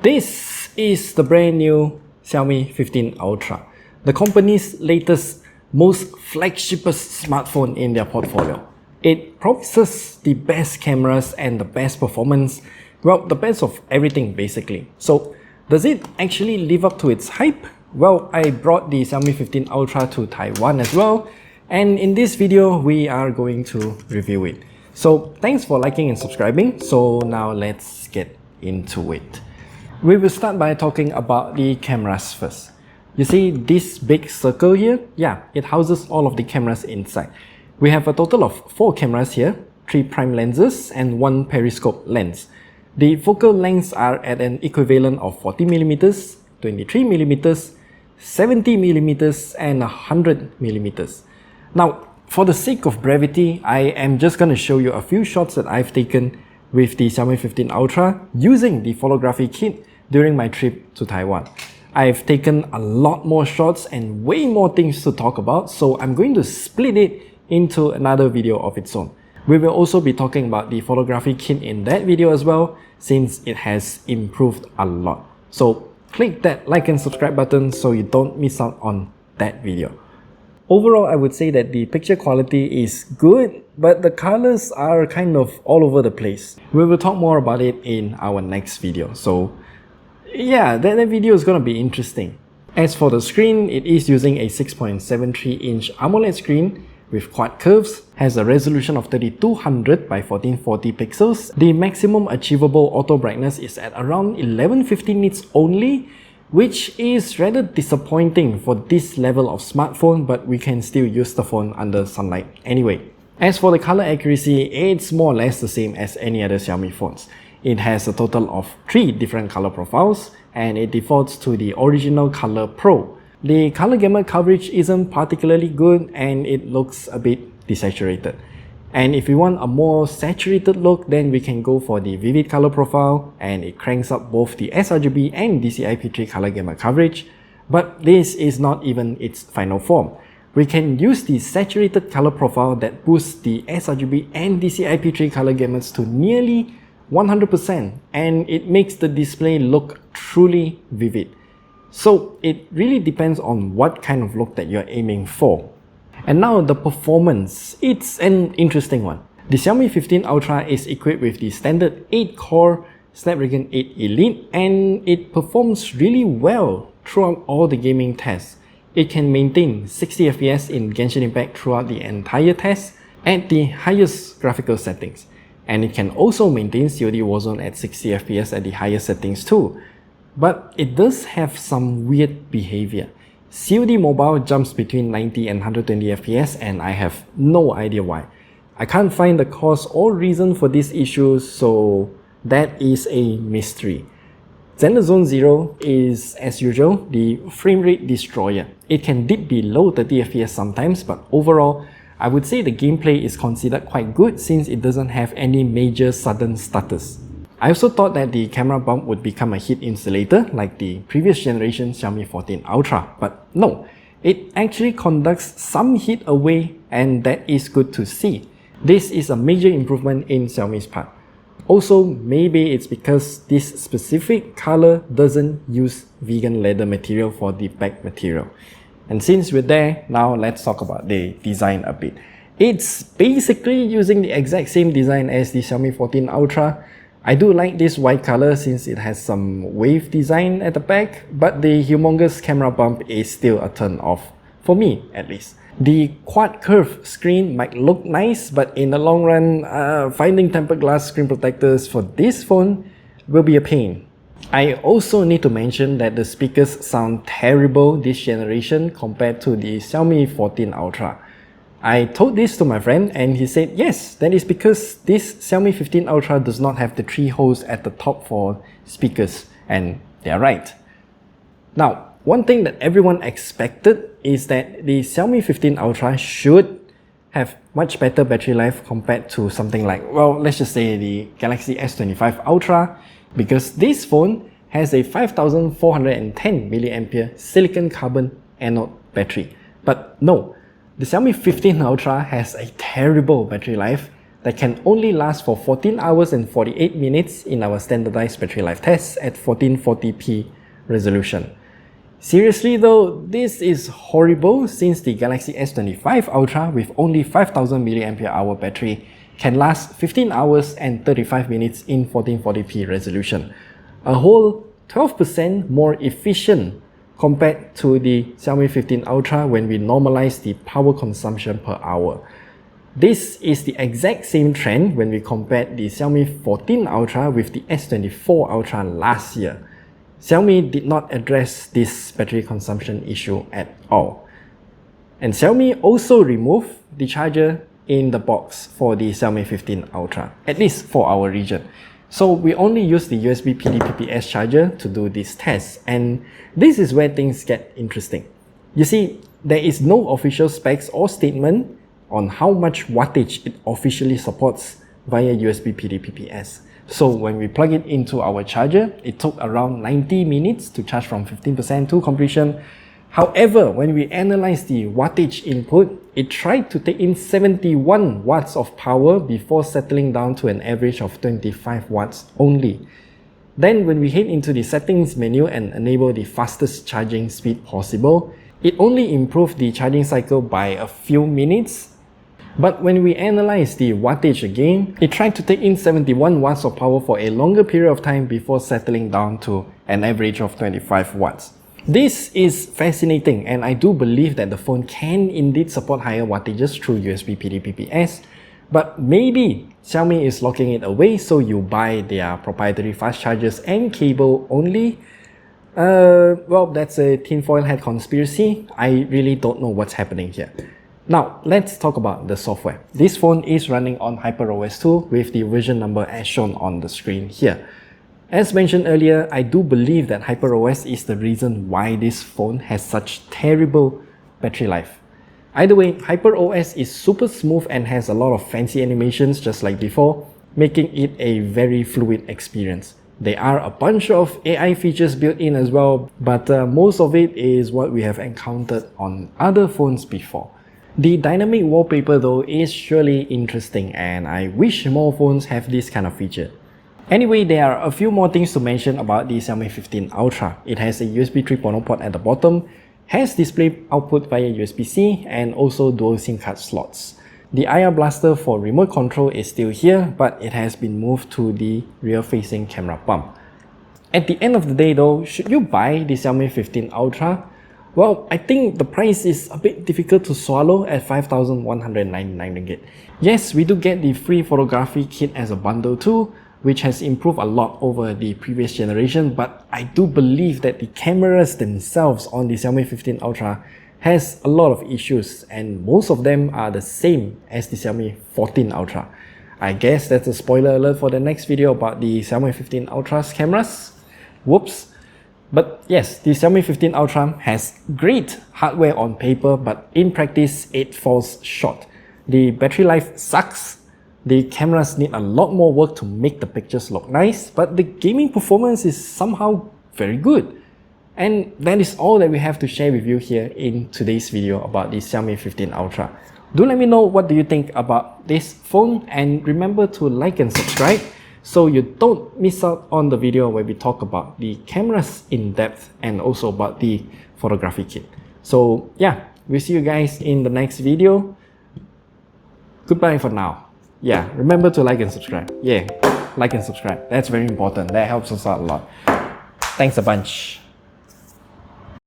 This is the brand new Xiaomi 15 Ultra, the company's latest, most flagshipest smartphone in their portfolio. It promises the best cameras and the best performance, well, the best of everything basically. So, does it actually live up to its hype? Well, I brought the Xiaomi 15 Ultra to Taiwan as well, and in this video, we are going to review it. So, thanks for liking and subscribing. So now let's get into it. We will start by talking about the cameras first. You see this big circle here? Yeah, it houses all of the cameras inside. We have a total of 4 cameras here, 3 prime lenses and 1 periscope lens. The focal lengths are at an equivalent of 40mm, 23mm, 70mm and 100mm. Now, for the sake of brevity, I am just going to show you a few shots that I've taken with the Xiaomi 15 Ultra using the photography kit during my trip to Taiwan. I've taken a lot more shots and way more things to talk about, so I'm going to split it into another video of its own. We will also be talking about the photography kit in that video as well, since it has improved a lot. So click that like and subscribe button so you don't miss out on that video. Overall, I would say that the picture quality is good, but the colors are kind of all over the place. We will talk more about it in our next video. So yeah, that video is going to be interesting. As for the screen, it is using a 6.73-inch AMOLED screen with quad curves, has a resolution of 3200 by 1440 pixels. The maximum achievable auto brightness is at around 1150 nits only, which is rather disappointing for this level of smartphone, but we can still use the phone under sunlight anyway. As for the color accuracy, it's more or less the same as any other Xiaomi phones. It has a total of 3 different color profiles and it defaults to the original Color Pro. The color gamut coverage isn't particularly good and it looks a bit desaturated. And if you want a more saturated look, then we can go for the Vivid color profile, and it cranks up both the sRGB and DCI-P3 color gamut coverage, but this is not even its final form. We can use the saturated color profile that boosts the sRGB and DCI-P3 color gamuts to nearly 100%, and it makes the display look truly vivid. So it really depends on what kind of look that you're aiming for. And now the performance, it's an interesting one. The Xiaomi 15 Ultra is equipped with the standard 8-core Snapdragon 8 Elite, and it performs really well throughout all the gaming tests. It can maintain 60 FPS in Genshin Impact throughout the entire test at the highest graphical settings. And it can also maintain COD Warzone at 60 FPS at the highest settings too. But it does have some weird behavior. COD Mobile jumps between 90 and 120 FPS and I have no idea why. I can't find the cause or reason for this issue, so that is a mystery. Zenless Zone Zero is, as usual, the frame rate destroyer. It can dip below 30 FPS sometimes, but overall, I would say the gameplay is considered quite good since it doesn't have any major sudden stutters. I also thought that the camera bump would become a heat insulator like the previous generation Xiaomi 14 Ultra, but no, it actually conducts some heat away, and that is good to see. This is a major improvement in Xiaomi's part. Also, maybe it's because this specific color doesn't use vegan leather material for the back material. And since we're there, now let's talk about the design a bit. It's basically using the exact same design as the Xiaomi 14 Ultra. I do like this white color since it has some wave design at the back, but the humongous camera bump is still a turn off, for me at least. The quad curve screen might look nice, but in the long run, finding tempered glass screen protectors for this phone will be a pain. I also need to mention that the speakers sound terrible this generation compared to the Xiaomi 14 Ultra. I told this to my friend and he said yes, that is because this Xiaomi 15 Ultra does not have the 3 holes at the top for speakers, and they are right. Now, one thing that everyone expected is that the Xiaomi 15 Ultra should have much better battery life compared to something like, well, let's just say the Galaxy S25 Ultra, because this phone has a 5410 mAh silicon carbon anode battery. But no, the Xiaomi 15 Ultra has a terrible battery life that can only last for 14 hours and 48 minutes in our standardized battery life tests at 1440p resolution. Seriously though, this is horrible since the Galaxy S25 Ultra with only 5000 mAh battery can last 15 hours and 35 minutes in 1440p resolution, a whole 12% more efficient compared to the Xiaomi 15 Ultra when we normalize the power consumption per hour. This is the exact same trend when we compared the Xiaomi 14 Ultra with the S24 Ultra last year. Xiaomi did not address this battery consumption issue at all. And Xiaomi also removed the charger in the box for the Xiaomi 15 Ultra, at least for our region. So we only use the USB PD-PPS charger to do these tests, and this is where things get interesting. You see, there is no official specs or statement on how much wattage it officially supports via USB PD-PPS. So when we plug it into our charger, it took around 90 minutes to charge from 15% to completion. However, when we analyze the wattage input, it tried to take in 71 watts of power before settling down to an average of 25 watts only. Then when we head into the settings menu and enable the fastest charging speed possible, it only improved the charging cycle by a few minutes. But when we analyze the wattage again, it tried to take in 71 watts of power for a longer period of time before settling down to an average of 25 watts. This is fascinating, and I do believe that the phone can indeed support higher wattages through USB PD-PPS, but maybe Xiaomi is locking it away so you buy their proprietary fast chargers and cable only. Well, that's a tinfoil hat conspiracy. I really don't know what's happening here. Now, let's talk about the software. This phone is running on HyperOS 2 with the version number as shown on the screen here. As mentioned earlier, I do believe that HyperOS is the reason why this phone has such terrible battery life. Either way, HyperOS is super smooth and has a lot of fancy animations just like before, making it a very fluid experience. There are a bunch of AI features built in as well, but most of it is what we have encountered on other phones before. The dynamic wallpaper though is surely interesting, and I wish more phones have this kind of feature. Anyway, there are a few more things to mention about the Xiaomi 15 Ultra. It has a USB 3.0 port at the bottom, has display output via USB-C, and also dual SIM card slots. The IR blaster for remote control is still here, but it has been moved to the rear-facing camera bump. At the end of the day though, should you buy the Xiaomi 15 Ultra? Well, I think the price is a bit difficult to swallow at 5,199 ringgit. Yes, we do get the free photography kit as a bundle too, which has improved a lot over the previous generation, but I do believe that the cameras themselves on the Xiaomi 15 Ultra has a lot of issues, and most of them are the same as the Xiaomi 14 Ultra. I guess that's a spoiler alert for the next video about the Xiaomi 15 Ultra's cameras. Whoops. But yes, the Xiaomi 15 Ultra has great hardware on paper, but in practice it falls short. The battery life sucks. The cameras need a lot more work to make the pictures look nice, but the gaming performance is somehow very good. And that is all that we have to share with you here in today's video about the Xiaomi 15 Ultra. Do let me know what do you think about this phone, and remember to like and subscribe so you don't miss out on the video where we talk about the cameras in depth and also about the photography kit. So yeah, we'll see you guys in the next video. Goodbye for now. Yeah, remember to like and subscribe. Yeah, like and subscribe. That's very important. That helps us out a lot. Thanks a bunch.